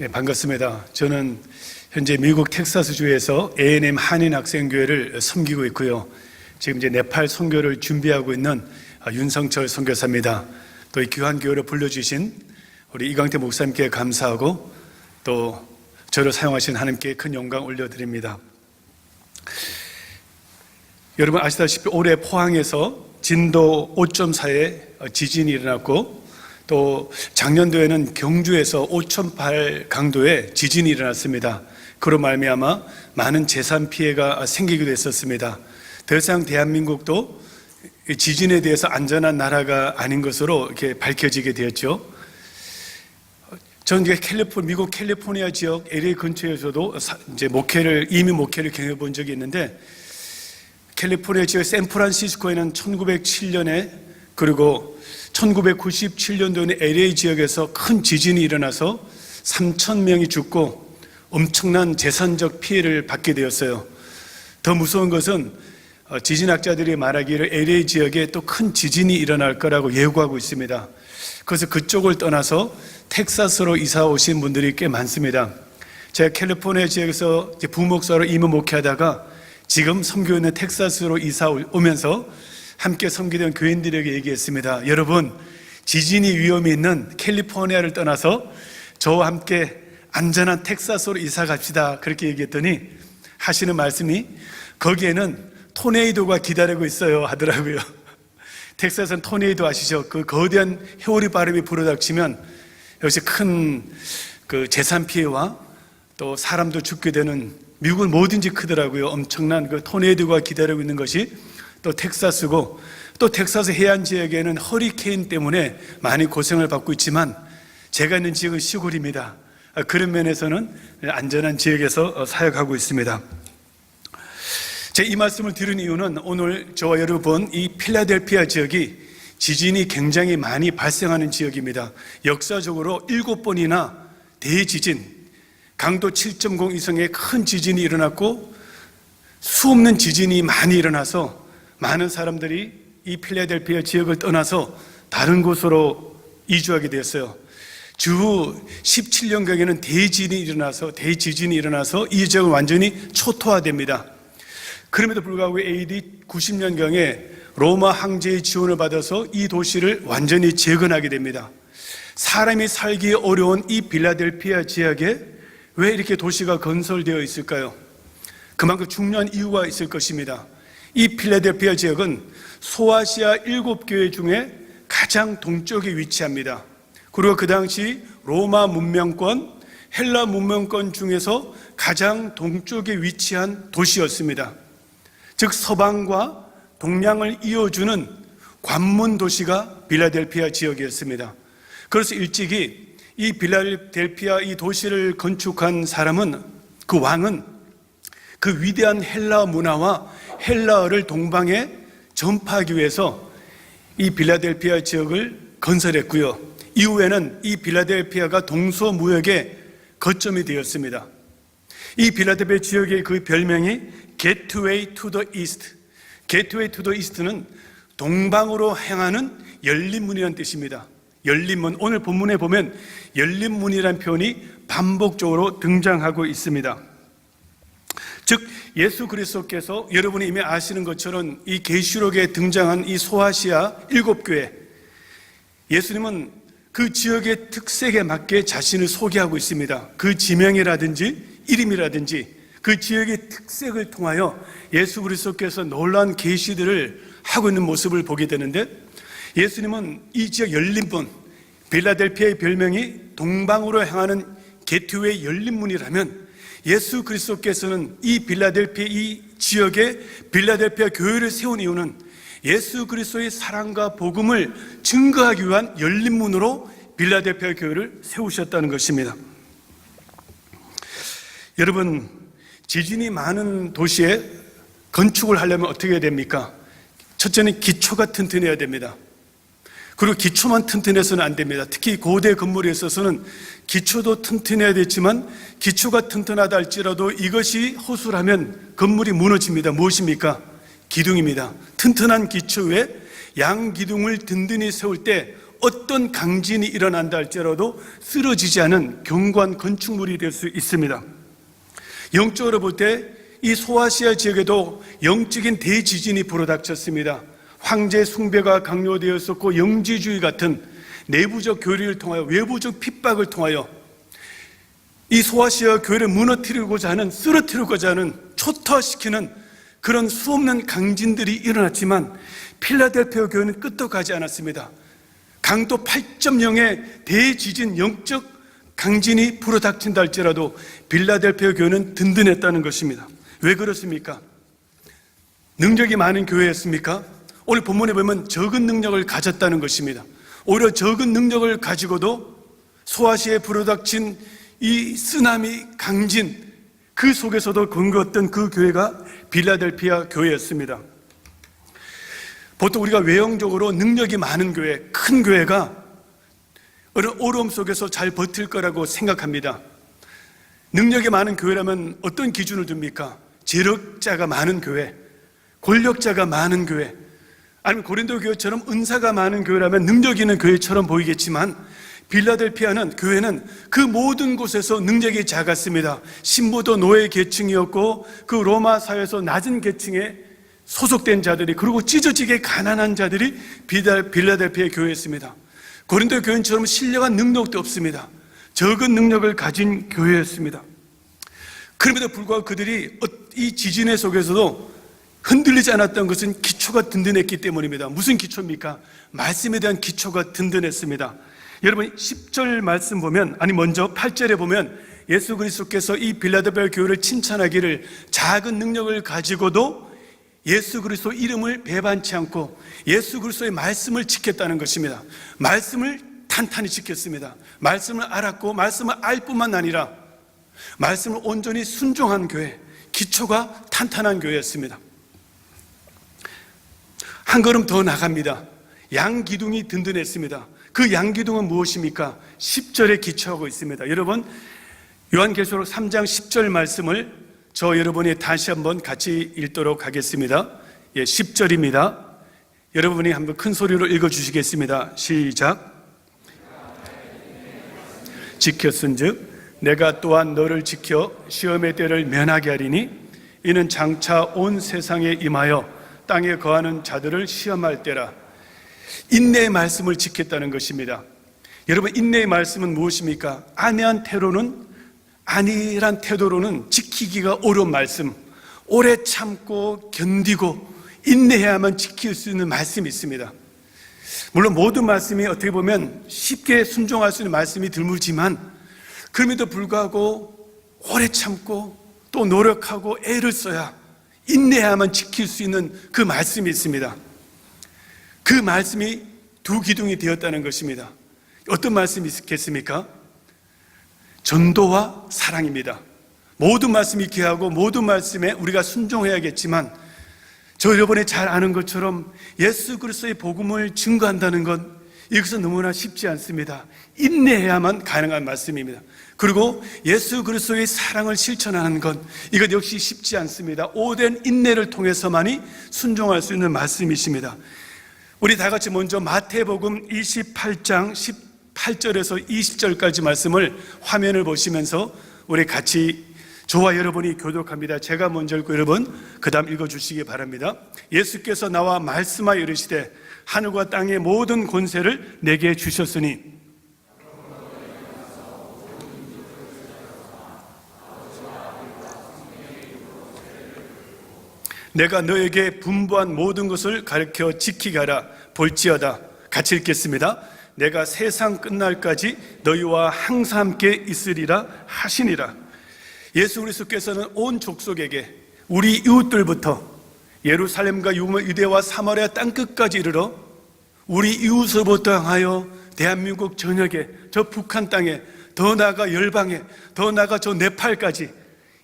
반갑습니다. 저는 현재 미국 텍사스주에서 A&M 한인학생교회를 섬기고 있고요. 지금 이제 네팔 선교를 준비하고 있는 윤성철 선교사입니다. 또 이 귀한 교회를 불러주신 우리 이광태 목사님께 감사하고 또 저를 사용하신 하나님께 큰 영광 올려드립니다. 여러분 아시다시피 올해 포항에서 진도 5.4의 지진이 일어났고 또 작년도에는 경주에서 5.8 강도의 지진이 일어났습니다. 그로 말미암아 많은 재산 피해가 생기기도 했었습니다. 더 이상 대한민국도 지진에 대해서 안전한 나라가 아닌 것으로 이렇게 밝혀지게 되었죠. 저는 미국 캘리포니아 지역 LA 근처에서도 이제 이미 목회를 경험해 본 적이 있는데, 캘리포니아 지역 샌프란시스코에는 1907년에 그리고 1997년도에는 LA 지역에서 큰 지진이 일어나서 3,000명이 죽고 엄청난 재산적 피해를 받게 되었어요. 더 무서운 것은 지진학자들이 말하기를 LA 지역에 또 큰 지진이 일어날 거라고 예고하고 있습니다. 그래서 그쪽을 떠나서 텍사스로 이사 오신 분들이 꽤 많습니다. 제가 캘리포니아 지역에서 부목사로 임무 목회하다가 지금 섬기고 있는 텍사스로 이사 오면서 함께 섬기던 교인들에게 얘기했습니다. 여러분, 지진이 위험이 있는 캘리포니아를 떠나서 저와 함께 안전한 텍사스로 이사 갑시다. 그렇게 얘기했더니 하시는 말씀이 거기에는 토네이도가 기다리고 있어요 하더라고요. 텍사스는 토네이도 아시죠? 그 거대한 회오리 바람이 불어닥치면 역시 큰 재산 피해와 또 사람도 죽게 되는, 미국은 뭐든지 크더라고요. 엄청난 그 토네이도가 기다리고 있는 것이 또 텍사스고, 또 텍사스 해안 지역에는 허리케인 때문에 많이 고생을 받고 있지만 제가 있는 지역은 시골입니다. 그런 면에서는 안전한 지역에서 사역하고 있습니다. 이 말씀을 들은 이유는 오늘 저와 여러분 이 필라델피아 지역이 지진이 굉장히 많이 발생하는 지역입니다. 역사적으로 7번이나 대지진, 강도 7.0 이상의 큰 지진이 일어났고 수없는 지진이 많이 일어나서 많은 사람들이 이 필라델피아 지역을 떠나서 다른 곳으로 이주하게 되었어요. 주 17년경에는 대지진이 일어나서 이 지역은 완전히 초토화됩니다. 그럼에도 불구하고 AD 90년경에 로마 황제의 지원을 받아서 이 도시를 완전히 재건하게 됩니다. 사람이 살기 어려운 이 필라델피아 지역에 왜 이렇게 도시가 건설되어 있을까요? 그만큼 중요한 이유가 있을 것입니다. 이 필라델피아 지역은 소아시아 7교회 중에 가장 동쪽에 위치합니다. 그리고 그 당시 로마 문명권, 헬라 문명권 중에서 가장 동쪽에 위치한 도시였습니다. 즉 서방과 동양을 이어주는 관문 도시가 필라델피아 지역이었습니다. 그래서 일찍이 이 필라델피아 이 도시를 건축한 사람은, 그 왕은 그 위대한 헬라 문화와 헬라어를 동방에 전파하기 위해서 이 필라델피아 지역을 건설했고요. 이후에는 이 필라델피아가 동서무역의 거점이 되었습니다. 이 필라델피아 지역의 그 별명이 Gateway to the East. Gateway to the East는 동방으로 향하는 열린 문이라는 뜻입니다. 열린 문, 오늘 본문에 보면 열린 문이라는 표현이 반복적으로 등장하고 있습니다. 즉 예수 그리스도께서 여러분이 이미 아시는 것처럼 이 계시록에 등장한 이 소아시아 7교회, 예수님은 그 지역의 특색에 맞게 자신을 소개하고 있습니다. 그 지명이라든지 이름이라든지 그 지역의 특색을 통하여 예수 그리스도께서 놀라운 계시들을 하고 있는 모습을 보게 되는데, 예수님은 이 지역 열린 문, 필라델피아의 별명이 동방으로 향하는 게트웨이 열린 문이라면 예수 그리스도께서는 이 필라델피아 이 지역에 필라델피아 교회를 세운 이유는 예수 그리스도의 사랑과 복음을 증거하기 위한 열린 문으로 필라델피아 교회를 세우셨다는 것입니다. 여러분, 지진이 많은 도시에 건축을 하려면 어떻게 해야 됩니까? 첫째는 기초가 튼튼해야 됩니다. 그리고 기초만 튼튼해서는 안 됩니다. 특히 고대 건물에 있어서는 기초도 튼튼해야 되지만 기초가 튼튼하다 할지라도 이것이 허술하면 건물이 무너집니다. 무엇입니까? 기둥입니다. 튼튼한 기초 위에 양 기둥을 든든히 세울 때 어떤 강진이 일어난다 할지라도 쓰러지지 않은 견고한 건축물이 될 수 있습니다. 영적으로 볼 때 이 소아시아 지역에도 영적인 대지진이 불어닥쳤습니다. 황제 숭배가 강요되었었고 영지주의 같은 내부적 교리를 통하여 외부적 핍박을 통하여 이 소아시아 교회를 무너뜨리고자 하는, 쓰러뜨리고자 하는, 초토화시키는 그런 수없는 강진들이 일어났지만 필라델피아 교회는 끄떡하지 않았습니다. 강도 8.0의 대지진, 영적 강진이 불어닥친다 할지라도 필라델피아 교회는 든든했다는 것입니다. 왜 그렇습니까? 능력이 많은 교회였습니까? 오늘 본문에 보면 적은 능력을 가졌다는 것입니다. 오히려 적은 능력을 가지고도 소아시아에 불어닥친 이 쓰나미 강진, 그 속에서도 견고했던 그 교회가 필라델피아 교회였습니다. 보통 우리가 외형적으로 능력이 많은 교회, 큰 교회가 어려움 속에서 잘 버틸 거라고 생각합니다. 능력이 많은 교회라면 어떤 기준을 둡니까? 재력자가 많은 교회, 권력자가 많은 교회, 아니면 고린도 교회처럼 은사가 많은 교회라면 능력 있는 교회처럼 보이겠지만 빌라델피아는 교회는 그 모든 곳에서 능력이 작았습니다. 신부도 노예 계층이었고 그 로마 사회에서 낮은 계층에 소속된 자들이, 그리고 찢어지게 가난한 자들이 빌라델피아 교회였습니다. 고린도 교회처럼 신령한 능력도 없습니다. 적은 능력을 가진 교회였습니다. 그럼에도 불구하고 그들이 이 지진의 속에서도 흔들리지 않았던 것은 기초가 든든했기 때문입니다. 무슨 기초입니까? 말씀에 대한 기초가 든든했습니다. 여러분 10절 말씀 보면, 먼저 8절에 보면 예수 그리스도께서 이 빌라델피아 교회를 칭찬하기를 작은 능력을 가지고도 예수 그리스도 이름을 배반치 않고 예수 그리스도의 말씀을 지켰다는 것입니다. 말씀을 탄탄히 지켰습니다. 말씀을 알았고 말씀을 알 뿐만 아니라 말씀을 온전히 순종한 교회, 기초가 탄탄한 교회였습니다. 한 걸음 더 나갑니다. 양기둥이 든든했습니다. 그 양기둥은 무엇입니까? 10절에 기초하고 있습니다. 여러분 요한계시록 3장 10절 말씀을 여러분이 다시 한번 같이 읽도록 하겠습니다. 10절입니다. 여러분이 한번 큰 소리로 읽어주시겠습니다. 시작. 지켰은즉 내가 또한 너를 지켜 시험의 때를 면하게 하리니 이는 장차 온 세상에 임하여 땅에 거하는 자들을 시험할 때라. 인내의 말씀을 지켰다는 것입니다. 여러분 인내의 말씀은 무엇입니까? 아니란 태도로는 지키기가 어려운 말씀, 오래 참고 견디고 인내해야만 지킬 수 있는 말씀이 있습니다. 물론 모든 말씀이 어떻게 보면 쉽게 순종할 수 있는 말씀이 드물지만 그럼에도 불구하고 오래 참고 또 노력하고 애를 써야 인내해야만 지킬 수 있는 그 말씀이 있습니다. 그 말씀이 두 기둥이 되었다는 것입니다. 어떤 말씀이 있겠습니까? 전도와 사랑입니다. 모든 말씀이 귀하고 모든 말씀에 우리가 순종해야겠지만 여러분이 잘 아는 것처럼 예수 그리스도의 복음을 증거한다는 건 이것은 너무나 쉽지 않습니다. 인내해야만 가능한 말씀입니다. 그리고 예수 그리스도의 사랑을 실천하는 것, 이것 역시 쉽지 않습니다. 오랜 인내를 통해서만이 순종할 수 있는 말씀이십니다. 우리 다 같이 먼저 마태복음 28장 18절에서 20절까지 말씀을 화면을 보시면서 우리 같이 저와 여러분이 교독합니다. 제가 먼저 읽고 여러분 그 다음 읽어주시기 바랍니다. 예수께서 나와 말씀하여 이르시되 하늘과 땅의 모든 권세를 내게 주셨으니 내가 너에게 분부한 모든 것을 가르쳐 지키게 하라. 볼지어다. 같이 읽겠습니다. 내가 세상 끝날까지 너희와 항상 함께 있으리라 하시니라. 예수 그리스도께서는 온 족속에게 우리 이웃들부터 예루살렘과 유대와 사마리아 땅끝까지 이르러 우리 이웃으로부터 향하여 대한민국 전역에, 저 북한 땅에, 더 나아가 열방에, 더 나아가 저 네팔까지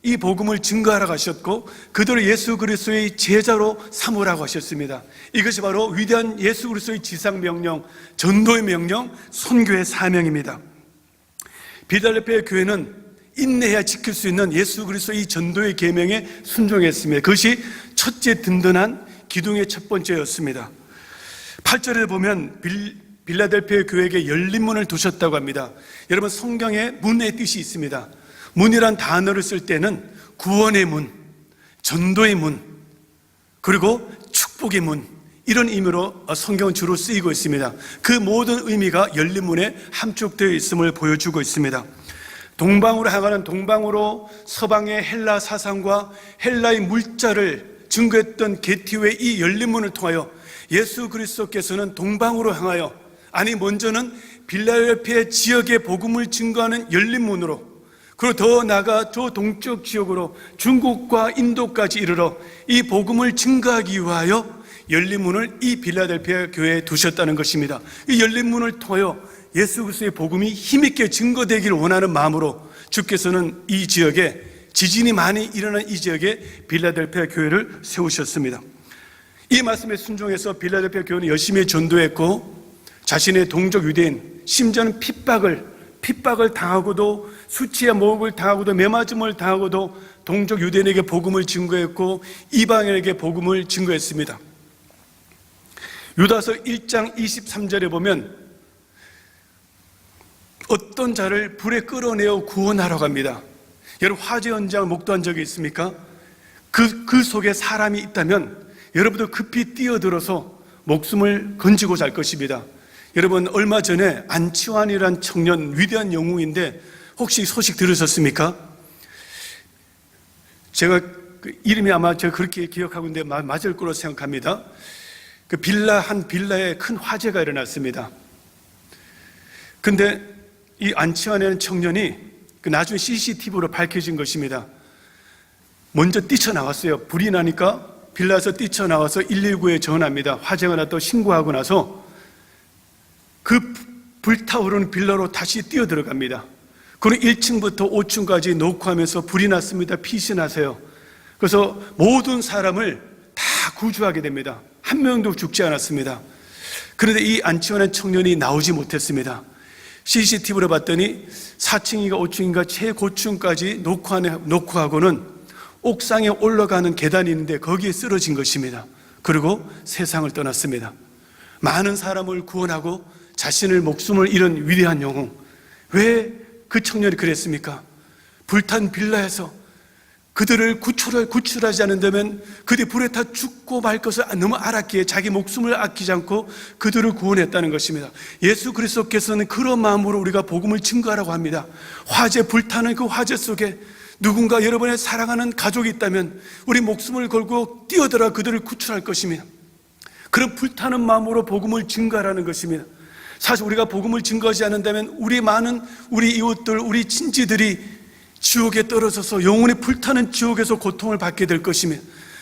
이 복음을 증거하라고 하셨고 그들을 예수 그리스도의 제자로 삼으라고 하셨습니다. 이것이 바로 위대한 예수 그리스도의 지상명령, 전도의 명령, 선교의 사명입니다. 빌라델피아 교회는 인내해야 지킬 수 있는 예수 그리스도의 전도의 계명에 순종했습니다. 그것이 첫째 든든한 기둥의 첫 번째였습니다. 8절에 보면 빌라델피아 교회에게 열린 문을 두셨다고 합니다. 여러분, 성경에 문의 뜻이 있습니다. 문이란 단어를 쓸 때는 구원의 문, 전도의 문, 그리고 축복의 문, 이런 의미로 성경은 주로 쓰이고 있습니다. 그 모든 의미가 열린 문에 함축되어 있음을 보여주고 있습니다. 동방으로 향하는 동방으로 서방의 헬라 사상과 헬라의 물자를 증거했던 게티의 이 열린 문을 통하여 예수 그리스도께서는 동방으로 향하여, 아니 먼저는 빌라델피아 지역의 복음을 증거하는 열린 문으로, 그리고 더 나아가 저 동쪽 지역으로 중국과 인도까지 이르러 이 복음을 증거하기 위하여 열린 문을 이 빌라델피아 교회에 두셨다는 것입니다. 이 열린 문을 통하여 예수 그리스도의 복음이 힘있게 증거되기를 원하는 마음으로 주께서는 이 지역에, 지진이 많이 일어난 이 지역에 빌라델피아 교회를 세우셨습니다. 이 말씀에 순종해서 빌라델피아 교회는 열심히 전도했고, 자신의 동족 유대인, 심지어는 핍박을 당하고도, 수치에 모욕을 당하고도, 매맞음을 당하고도 동족 유대인에게 복음을 증거했고 이방인에게 복음을 증거했습니다. 유다서 1장 23절에 보면 어떤 자를 불에 끌어내어 구원하라고 합니다. 여러분, 화재 현장을 목도한 적이 있습니까? 그 속에 사람이 있다면 여러분도 급히 뛰어들어서 목숨을 건지고 잘 것입니다. 여러분, 얼마 전에 안치환이란 청년, 위대한 영웅인데 혹시 소식 들으셨습니까? 제가 이름이 아마 제가 그렇게 기억하고 있는데 맞을 거로 생각합니다. 한 빌라에 큰 화재가 일어났습니다. 근데 이 안치환이라는 청년이 나중에 CCTV로 밝혀진 것입니다. 먼저 뛰쳐나왔어요. 불이 나니까 빌라에서 뛰쳐나와서 119에 전화합니다. 화재가 났다고 신고하고 나서 그 불타오르는 빌라로 다시 뛰어들어갑니다. 그리고 1층부터 5층까지 노크하면서 불이 났습니다. 피신하세요. 그래서 모든 사람을 다 구조하게 됩니다. 한 명도 죽지 않았습니다. 그런데 이 안치환의 청년이 나오지 못했습니다. CCTV로 봤더니 4층인가 5층인가 최고층까지 노크하고는 옥상에 올라가는 계단이 있는데 거기에 쓰러진 것입니다. 그리고 세상을 떠났습니다. 많은 사람을 구원하고 자신의 목숨을 잃은 위대한 영웅. 왜 그 청년이 그랬습니까? 불탄 빌라에서 그들을 구출하지 않는다면 그들이 불에 타 죽고 말 것을 너무 알았기에 자기 목숨을 아끼지 않고 그들을 구원했다는 것입니다. 예수 그리스도께서는 그런 마음으로 우리가 복음을 증거하라고 합니다. 화재, 불타는 그 화재 속에 누군가 여러분의 사랑하는 가족이 있다면 우리 목숨을 걸고 뛰어들어 그들을 구출할 것입니다. 그런 불타는 마음으로 복음을 증거하라는 것입니다. 사실 우리가 복음을 증거하지 않는다면 우리 이웃들, 우리 친지들이 지옥에 떨어져서 영혼이 불타는 지옥에서 고통을 받게 될 것이며,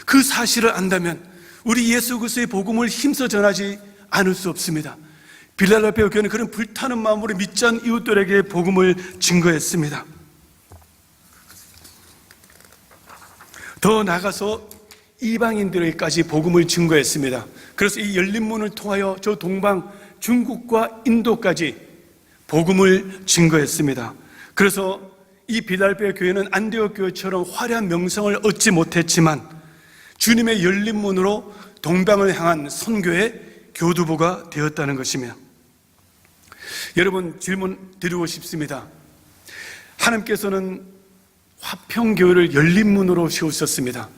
그 사실을 안다면 우리 예수 그리스도의 복음을 힘써 전하지 않을 수 없습니다. 빌라델피아 교회는 그런 불타는 마음으로 믿지 않은 이웃들에게 복음을 증거했습니다. 더 나아가서 이방인들에게까지 복음을 증거했습니다. 그래서 이 열린 문을 통하여 저 동방 중국과 인도까지 복음을 증거했습니다. 그래서 이 빌라델피아 교회는 안디옥 교회처럼 화려한 명성을 얻지 못했지만 주님의 열린 문으로 동방을 향한 선교의 교두보가 되었다는 것이며, 여러분, 질문 드리고 싶습니다. 하나님께서는 화평교회를 열린 문으로 세우셨습니다.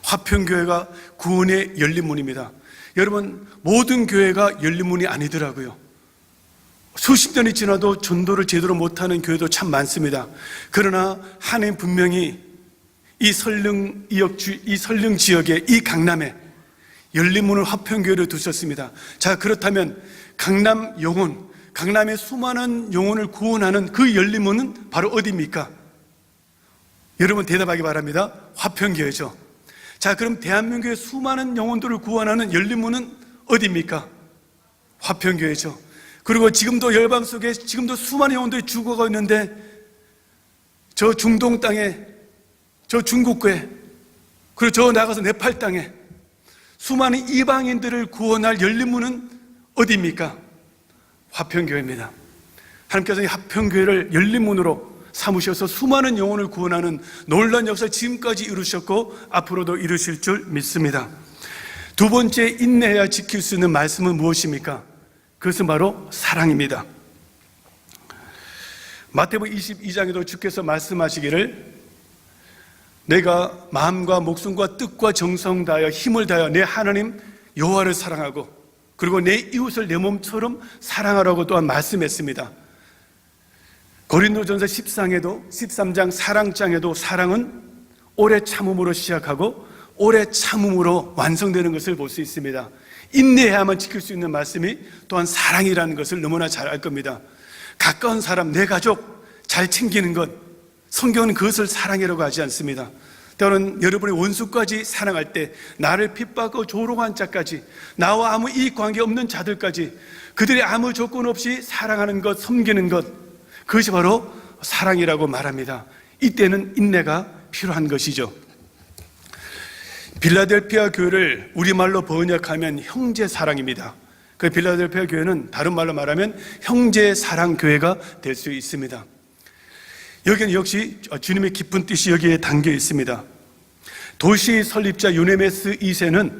화평교회가 구원의 열린 문입니다. 여러분, 모든 교회가 열린 문이 아니더라고요. 수십 년이 지나도 전도를 제대로 못하는 교회도 참 많습니다. 그러나 하나님 분명히 이 설릉 지역에, 이 강남에 열린 문을 화평교회를 두셨습니다. 자, 그렇다면 강남의 수많은 영혼을 구원하는 그 열린 문은 바로 어디입니까? 여러분 대답하기 바랍니다. 화평교회죠. 자, 그럼 대한민국의 수많은 영혼들을 구원하는 열린 문은 어디입니까? 화평교회죠. 그리고 지금도 열방 속에 지금도 수많은 영혼들이 죽어가고 있는데 저 중동 땅에, 저 중국교회, 그리고 저 나가서 네팔 땅에 수많은 이방인들을 구원할 열린 문은 어디입니까? 화평교회입니다. 하나님께서 이 화평교회를 열린 문으로 삼으셔서 수많은 영혼을 구원하는 놀라운 역사를 지금까지 이루셨고 앞으로도 이루실 줄 믿습니다. 두 번째, 인내해야 지킬 수 있는 말씀은 무엇입니까? 그것은 바로 사랑입니다. 마태복음 22장에도 주께서 말씀하시기를 내가 마음과 목숨과 뜻과 정성 다하여 힘을 다하여 내 하나님 여호와를 사랑하고 그리고 내 이웃을 내 몸처럼 사랑하라고 또한 말씀했습니다. 고린도전서 13장 사랑장에도 사랑은 오래 참음으로 시작하고 오래 참음으로 완성되는 것을 볼 수 있습니다. 인내해야만 지킬 수 있는 말씀이 또한 사랑이라는 것을 너무나 잘 알 겁니다. 가까운 사람, 내 가족 잘 챙기는 것, 성경은 그것을 사랑이라고 하지 않습니다. 때로는 여러분의 원수까지 사랑할 때, 나를 핍박하고 조롱한 자까지, 나와 아무 이익 관계 없는 자들까지 그들이 아무 조건 없이 사랑하는 것, 섬기는 것, 그것이 바로 사랑이라고 말합니다. 이때는 인내가 필요한 것이죠. 빌라델피아 교회를 우리말로 번역하면 형제사랑입니다. 그 빌라델피아 교회는 다른 말로 말하면 형제사랑교회가 될 수 있습니다. 여기는 역시 주님의 깊은 뜻이 여기에 담겨 있습니다. 도시 설립자 유네메스 2세는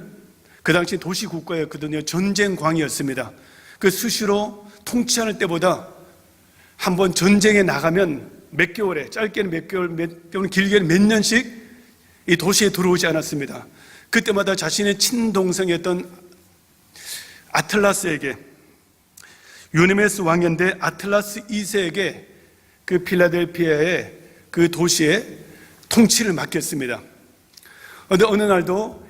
그 당시 도시 국가였거든요. 전쟁광이었습니다. 그 수시로 통치하는 때보다 한번 전쟁에 나가면 몇 개월에, 짧게는 몇 개월, 또는 길게는 몇 년씩 이 도시에 들어오지 않았습니다. 그때마다 자신의 친동생이었던 아틀라스에게, 유네메스 왕인데 아틀라스 2세에게 그 필라델피아의 그 도시에 통치를 맡겼습니다. 그런데 어느 날도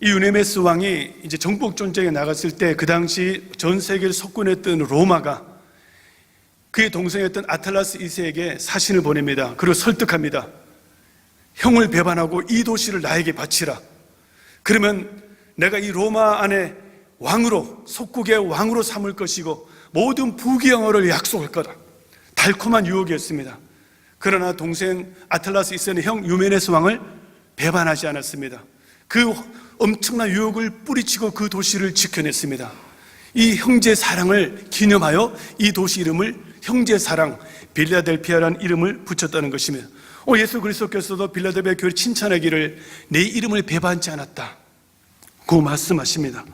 이 유네메스 왕이 이제 정복 전쟁에 나갔을 때 그 당시 전 세계를 석권했던 로마가 그의 동생이었던 아틀라스 2세에게 사신을 보냅니다. 그리고 설득합니다. 형을 배반하고 이 도시를 나에게 바치라. 그러면 내가 이 로마 안에 왕으로, 속국의 왕으로 삼을 것이고 모든 부귀영화를 약속할 거다. 달콤한 유혹이었습니다. 그러나 동생 아틀라스 2세는 형 유메네스 왕을 배반하지 않았습니다. 그 엄청난 유혹을 뿌리치고 그 도시를 지켜냈습니다. 이 형제 사랑을 기념하여 이 도시 이름을 형제사랑 빌라델피아라는 이름을 붙였다는 것입니다. 예수 그리스도께서도 빌라델피아 교회를 칭찬하기를 내 이름을 배반하지 않았다 고 말씀하십니다.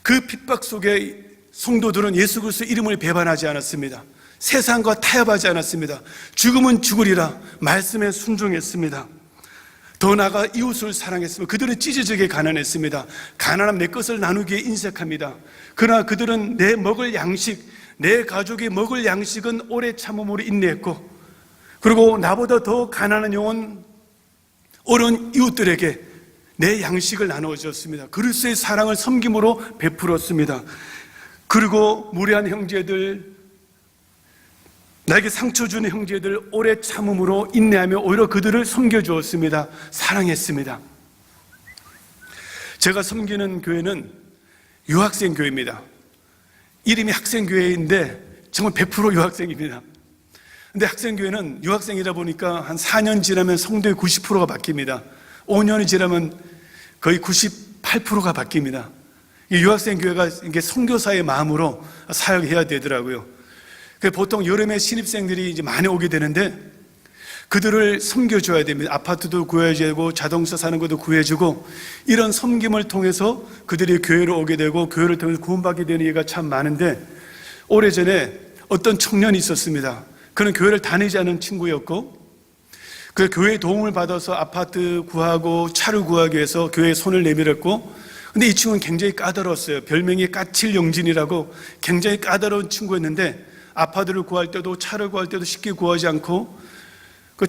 그 핍박 속에 성도들은 예수 그리스도 이름을 배반하지 않았습니다. 세상과 타협하지 않았습니다. 죽으면 죽으리라 말씀에 순종했습니다. 더 나아가 이웃을 사랑했습니다. 그들은 찢어지게 가난했습니다. 가난함 내 것을 나누기에 인색합니다. 그러나 그들은 내 먹을 양식, 내 가족이 먹을 양식은 오래 참음으로 인내했고, 그리고 나보다 더 가난한 영혼 어려운 이웃들에게 내 양식을 나누어 주었습니다. 그리스도의 사랑을 섬김으로 베풀었습니다. 그리고 무례한 형제들, 나에게 상처 주는 형제들 오래 참음으로 인내하며 오히려 그들을 섬겨주었습니다. 사랑했습니다. 제가 섬기는 교회는 유학생 교회입니다. 이름이 학생교회인데 정말 100% 유학생입니다. 근데 학생교회는 유학생이다 보니까 한 4년 지나면 성도의 90%가 바뀝니다. 5년이 지나면 거의 98%가 바뀝니다. 이 유학생교회가 이게 선교사의 마음으로 사역해야 되더라고요. 보통 여름에 신입생들이 이제 많이 오게 되는데 그들을 섬겨줘야 됩니다. 아파트도 구해주고 자동차 사는 것도 구해주고, 이런 섬김을 통해서 그들이 교회로 오게 되고 교회를 통해서 구원받게 되는 예가 참 많은데, 오래전에 어떤 청년이 있었습니다. 그는 교회를 다니지 않은 친구였고 그 교회의 도움을 받아서 아파트 구하고 차를 구하기 위해서 교회에 손을 내밀었고, 근데 이 친구는 굉장히 까다로웠어요. 별명이 까칠영진이라고 굉장히 까다로운 친구였는데 아파트를 구할 때도 차를 구할 때도 쉽게 구하지 않고, 그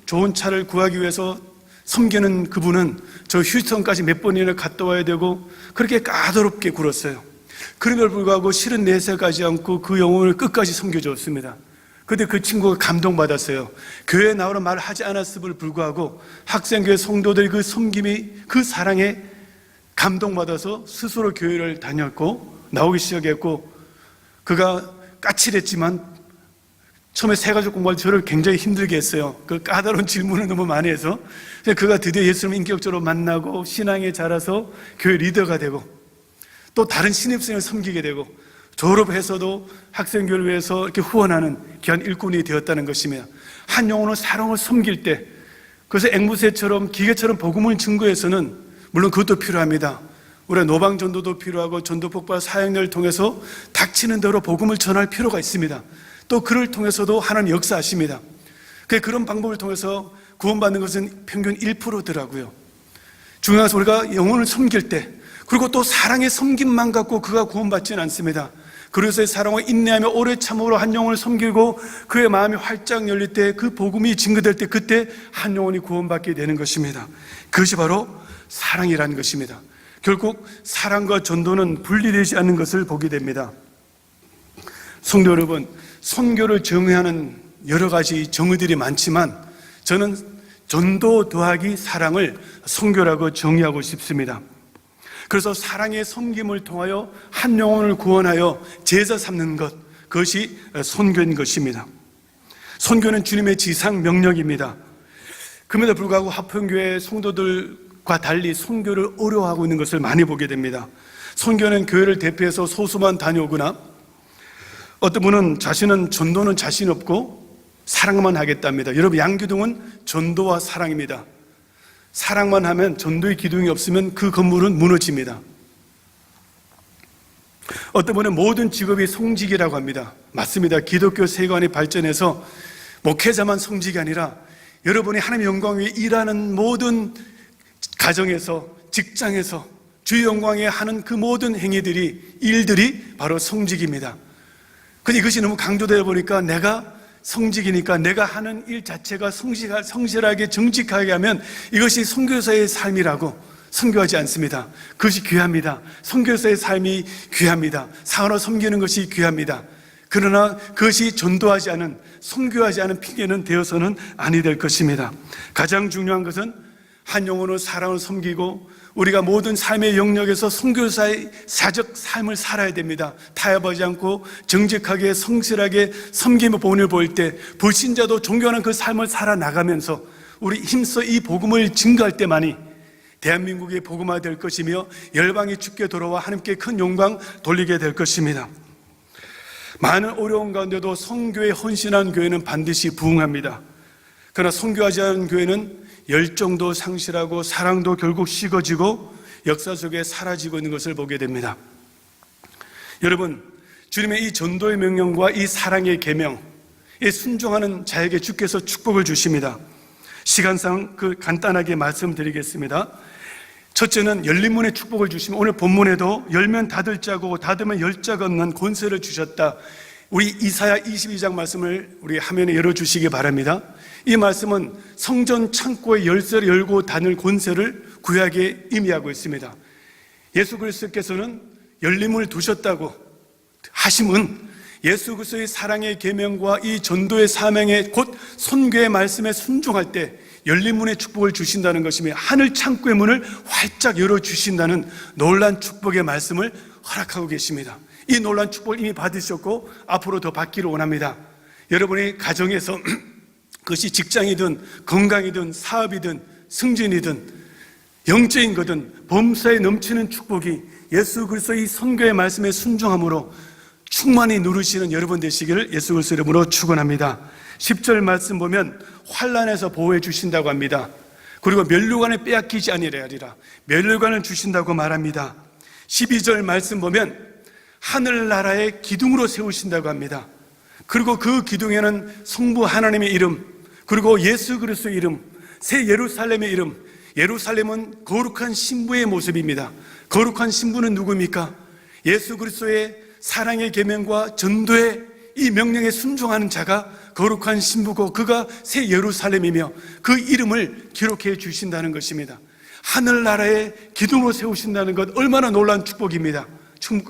좋은 차를 구하기 위해서 섬기는 그분은 저 휴스턴까지 몇 번이나 갔다 와야 되고 그렇게 까다롭게 굴었어요. 그럼에도 불구하고 실은 내색하지 않고 그 영혼을 끝까지 섬겨줬습니다. 그런데 그 친구가 감동받았어요. 교회에 나오는 말을 하지 않았음을 불구하고 학생교회 성도들의 그 섬김이, 그 사랑에 감동받아서 스스로 교회를 다녔고 나오기 시작했고, 그가 까칠했지만 처음에 새가족 공부할 때 저를 굉장히 힘들게 했어요. 그 까다로운 질문을 너무 많이 해서. 그가 드디어 예수님을 인격적으로 만나고 신앙에 자라서 교회 리더가 되고 또 다른 신입생을 섬기게 되고 졸업해서도 학생교회를 위해서 이렇게 후원하는 귀한 일꾼이 되었다는 것이며, 한 영혼의 사랑을 섬길 때, 그래서 앵무새처럼 기계처럼 복음을 증거해서는 물론 그것도 필요합니다. 우리가 노방 전도도 필요하고 전도 폭발 사역을 통해서 닥치는 대로 복음을 전할 필요가 있습니다. 또 그를 통해서도 하나님 역사하십니다. 그런 방법을 통해서 구원받는 것은 평균 1%더라고요. 중요한 것은 우리가 영혼을 섬길 때, 그리고 또 사랑의 섬김만 갖고 그가 구원받지는 않습니다. 그리스도의 사랑을 인내하며 오래 참음으로 한 영혼을 섬기고 그의 마음이 활짝 열릴 때, 그 복음이 증거될 때, 그때 한 영혼이 구원받게 되는 것입니다. 그것이 바로 사랑이라는 것입니다. 결국 사랑과 전도는 분리되지 않는 것을 보게 됩니다. 성도 여러분, 선교를 정의하는 여러 가지 정의들이 많지만 저는 전도 더하기 사랑을 선교라고 정의하고 싶습니다. 그래서 사랑의 섬김을 통하여 한 영혼을 구원하여 제자 삼는 것, 그것이 선교인 것입니다. 선교는 주님의 지상 명령입니다. 그럼에도 불구하고 화평교회 성도들과 달리 선교를 어려워하고 있는 것을 많이 보게 됩니다. 선교는 교회를 대표해서 소수만 다녀오거나, 어떤 분은 자신은 전도는 자신 없고 사랑만 하겠답니다. 여러분, 양기둥은 전도와 사랑입니다. 사랑만 하면, 전도의 기둥이 없으면 그 건물은 무너집니다. 어떤 분은 모든 직업이 성직이라고 합니다. 맞습니다. 기독교 세관이 발전해서 목회자만 성직이 아니라 여러분이 하나님의 영광 위에 일하는 모든 가정에서, 직장에서 주의 영광에 하는 그 모든 행위들이, 일들이 바로 성직입니다. 근데 이것이 너무 강조되다 보니까 내가 성직이니까 내가 하는 일 자체가 성실하게 정직하게 하면 이것이 선교사의 삶이라고 선교하지 않습니다. 그것이 귀합니다. 선교사의 삶이 귀합니다. 사랑으로 섬기는 것이 귀합니다. 그러나 그것이 전도하지 않은, 선교하지 않은 핑계는 되어서는 아니 될 것입니다. 가장 중요한 것은 한 영혼을 사랑을 섬기고 우리가 모든 삶의 영역에서 선교사의 사적 삶을 살아야 됩니다. 타협하지 않고 정직하게 성실하게 섬김의 본을 보일 때 불신자도 존경하는 그 삶을 살아나가면서 우리 힘써 이 복음을 증거할 때만이 대한민국의 복음화 될 것이며 열방이 주께 돌아와 하나님께 큰 영광 돌리게 될 것입니다. 많은 어려운 가운데도 선교에 헌신한 교회는 반드시 부흥합니다. 그러나 선교하지 않은 교회는 열정도 상실하고 사랑도 결국 식어지고 역사 속에 사라지고 있는 것을 보게 됩니다. 여러분, 주님의 이 전도의 명령과 이 사랑의 계명에 순종하는 자에게 주께서 축복을 주십니다. 시간상 간단하게 말씀드리겠습니다. 첫째는 열린 문의 축복을 주시면, 오늘 본문에도 열면 닫을 자고 닫으면 열 자가 없는 권세를 주셨다. 우리 이사야 22장 말씀을 우리 화면에 열어주시기 바랍니다. 이 말씀은 성전 창고의 열쇠를 열고 닫을 권세를 구약에 의미하고 있습니다. 예수 그리스도께서는 열림을 두셨다고 하심은 예수 그리스도의 사랑의 계명과 이 전도의 사명에 곧 선교의 말씀에 순종할 때 열린 문의 축복을 주신다는 것이며 하늘 창고의 문을 활짝 열어주신다는 놀라운 축복의 말씀을 허락하고 계십니다. 이 놀라운 축복을 이미 받으셨고 앞으로 더 받기를 원합니다. 여러분의 가정에서 그것이 직장이든 건강이든 사업이든 승진이든 영적인 거든 범사에 넘치는 축복이 예수 그리스도의 선교의 말씀에 순종함으로 충만히 누르시는 여러분 되시기를 예수 그리스도 이름으로 축원합니다. 10절 말씀 보면 환난에서 보호해 주신다고 합니다. 그리고 면류관을 빼앗기지 아니하리라 하리라. 면류관을 주신다고 말합니다. 12절 말씀 보면 하늘나라의 기둥으로 세우신다고 합니다. 그리고 그 기둥에는 성부 하나님의 이름, 그리고 예수 그리스도의 이름, 새 예루살렘의 이름. 예루살렘은 거룩한 신부의 모습입니다. 거룩한 신부는 누구입니까? 예수 그리스도의 사랑의 계명과 전도의 이 명령에 순종하는 자가 거룩한 신부고 그가 새 예루살렘이며 그 이름을 기록해 주신다는 것입니다. 하늘나라의 기둥으로 세우신다는 것, 얼마나 놀라운 축복입니다.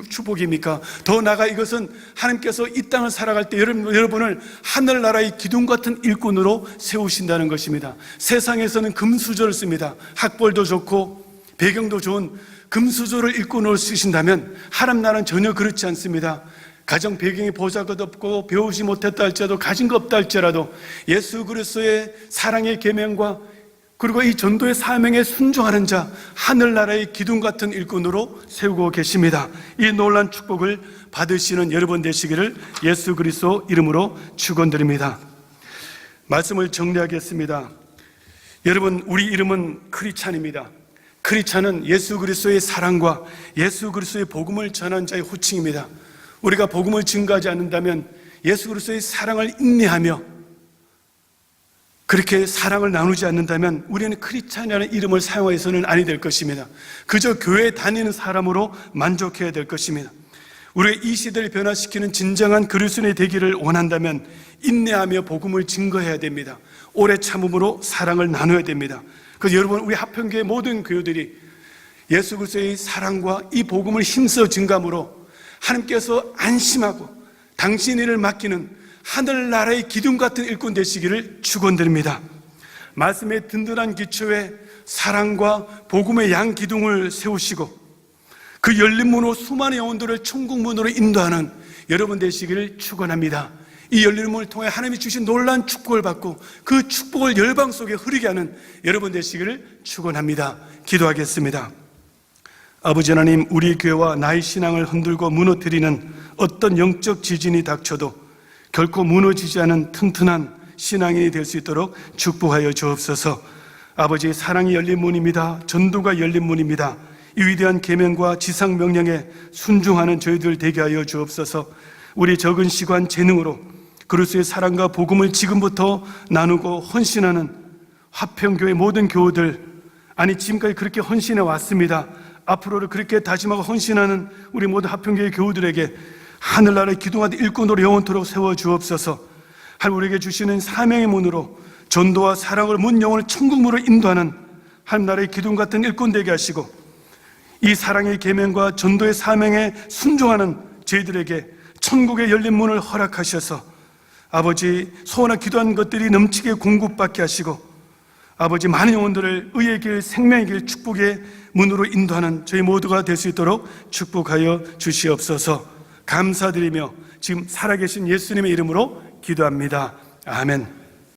축복입니까? 더 나아가 이것은 하나님께서 이 땅을 살아갈 때 여러분을 하늘나라의 기둥 같은 일꾼으로 세우신다는 것입니다. 세상에서는 금수저를 씁니다. 학벌도 좋고 배경도 좋은 금수저를 일꾼으로 쓰신다면 하나님나라는 전혀 그렇지 않습니다. 가정 배경이 보잘것없고 배우지 못했다 할지라도 가진 거 없다 할지라도 예수 그리스도의 사랑의 계명과 그리고 이 전도의 사명에 순종하는 자, 하늘나라의 기둥 같은 일꾼으로 세우고 계십니다. 이 놀라운 축복을 받으시는 여러분 되시기를 예수 그리스도 이름으로 축원드립니다. 말씀을 정리하겠습니다. 여러분, 우리 이름은 크리스찬입니다. 크리스찬은 예수 그리스도의 사랑과 예수 그리스도의 복음을 전한 자의 호칭입니다. 우리가 복음을 증거하지 않는다면, 예수 그리스도의 사랑을 인내하며 그렇게 사랑을 나누지 않는다면 우리는 크리스찬이라는 이름을 사용해서는 아니 될 것입니다. 그저 교회에 다니는 사람으로 만족해야 될 것입니다. 우리가 이 시대를 변화시키는 진정한 그리스도인이 되기를 원한다면 인내하며 복음을 증거해야 됩니다. 오래 참음으로 사랑을 나눠야 됩니다. 그래서 여러분, 우리 하평교회 모든 교우들이 예수 그리스도의 사랑과 이 복음을 힘써 증감으로 하나님께서 안심하고 당신 일을 맡기는 하늘나라의 기둥 같은 일꾼 되시기를 축원드립니다. 말씀의 든든한 기초에 사랑과 복음의 양 기둥을 세우시고 그 열린 문으로 수많은 영혼들을 천국 문으로 인도하는 여러분 되시기를 축원합니다. 이 열린 문을 통해 하나님이 주신 놀라운 축복을 받고 그 축복을 열방 속에 흐르게 하는 여러분 되시기를 축원합니다. 기도하겠습니다. 아버지 하나님, 우리 교회와 나의 신앙을 흔들고 무너뜨리는 어떤 영적 지진이 닥쳐도 결코 무너지지 않은 튼튼한 신앙인이 될 수 있도록 축복하여 주옵소서. 아버지, 사랑이 열린 문입니다. 전도가 열린 문입니다. 이 위대한 계명과 지상 명령에 순종하는 저희들 되게 하여 주옵소서. 우리 적은 시간 재능으로 그리스도의 사랑과 복음을 지금부터 나누고 헌신하는 화평교회 모든 교우들, 아니 지금까지 그렇게 헌신해 왔습니다. 앞으로를 그렇게 다짐하고 헌신하는 우리 모든 화평교회 교우들에게 하늘나라의 기둥하듯 일꾼으로 영원토록 세워 주옵소서. 하나님, 우리에게 주시는 사명의 문으로 전도와 사랑을 문 영혼을 천국 문으로 인도하는 하늘나라의 기둥 같은 일꾼 되게 하시고, 이 사랑의 계명과 전도의 사명에 순종하는 저희들에게 천국의 열린 문을 허락하셔서 아버지, 소원하 기도한 것들이 넘치게 공급받게 하시고 아버지, 많은 영혼들을 의의 길, 생명의 길, 축복의 문으로 인도하는 저희 모두가 될 수 있도록 축복하여 주시옵소서. 감사드리며 지금 살아계신 예수님의 이름으로 기도합니다. 아멘.